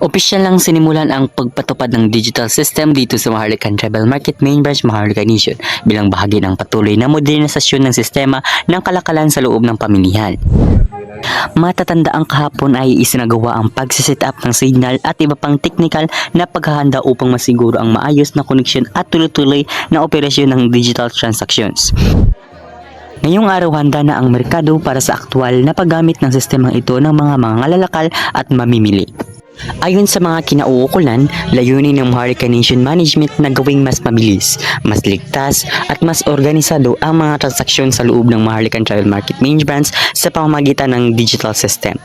Opisyal lang sinimulan ang pagpatupad ng digital system dito sa Maharlikan Tribal Market Main Branch, Maharlika Nation bilang bahagi ng patuloy na modernisasyon ng sistema ng kalakalan sa loob ng pamilihan. Matatanda ang kahapon ay isinagawa ang pagsiset up ng signal at iba pang technical na paghahanda upang masiguro ang maayos na koneksyon at tuloy-tuloy na operasyon ng digital transactions. Ngayong araw handa na ang merkado para sa aktwal na paggamit ng sistemang ito ng mga mangangalalakal at mamimili. Ayon sa mga kinauukulan, layunin ng Maharlika Nation Management na gawing mas mabilis, mas ligtas at mas organisado ang mga transaksyon sa loob ng Maharlikan Tribal Market Main Branch sa pamamagitan ng digital system.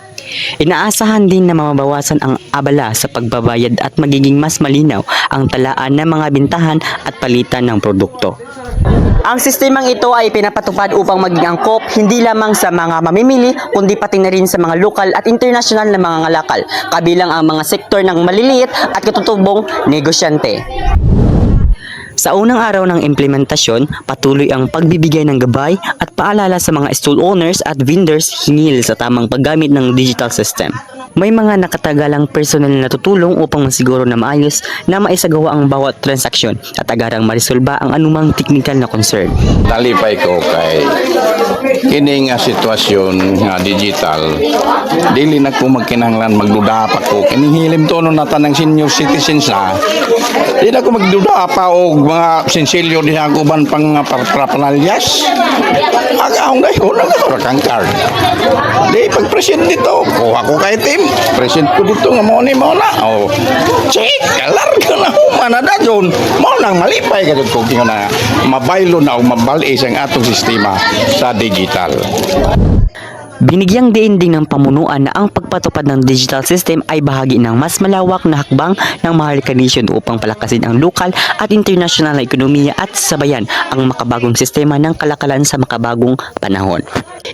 Inaasahan din na mababawasan ang abala sa pagbabayad at magiging mas malinaw ang talaan ng mga bintahan at palitan ng produkto. Ang sistemang ito ay pinapatupad upang maging angkop hindi lamang sa mga mamimili kundi pati na rin sa mga lokal at international na mga ngalakal, kabilang ang mga sektor ng maliliit at katutubong negosyante. Sa unang araw ng implementasyon, patuloy ang pagbibigay ng gabay at paalala sa mga stall owners at vendors hinggil sa tamang paggamit ng digital system. May mga nakatagalang personal na tutulong upang masiguro na maayos na maisagawa ang bawat transaksyon at agarang marisolba ang anumang technical na concern. Talipay ko kay kini nga sitwasyon nga digital, dili na ko magkinahanglan magduda pa ko kinihilim to no nata ng senior citizens na di na ko magduda pa og mga sensilyo di ako ban pang parapanalyas agaong dayon na kang card di pag present dito kuha ko kay team present ko dito nga mo ni mo na oh check kalar ka na humana da dyon mo nang malipay ka dito kung na mabaylo na o mabalis ang atong sistema sa digital. Binigyang diin din ng pamunuan na ang pagpatupad ng digital system ay bahagi ng mas malawak na hakbang ng Maharlika Nation upang palakasin ang lokal at international na ekonomiya at sabayan ang makabagong sistema ng kalakalan sa makabagong panahon.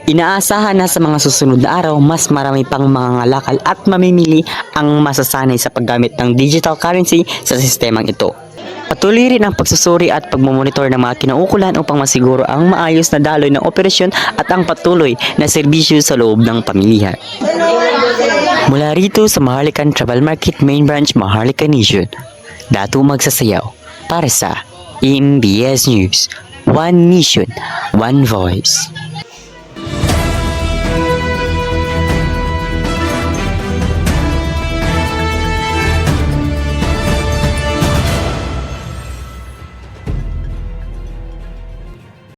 Inaasahan na sa mga susunod na araw, mas marami pang mga ngalakal at mamimili ang masasanay sa paggamit ng digital currency sa sistemang ito. Patuloy rin ang pagsusuri at pagmumonitor ng mga kinaukulan upang masiguro ang maayos na daloy ng operasyon at ang patuloy na serbisyo sa loob ng pamilihan. Mula rito sa Maharlikan Tribal Market Main Branch, Maharlika Nation, Dato Magsasayaw para sa MBS News. One Nation, One Voice.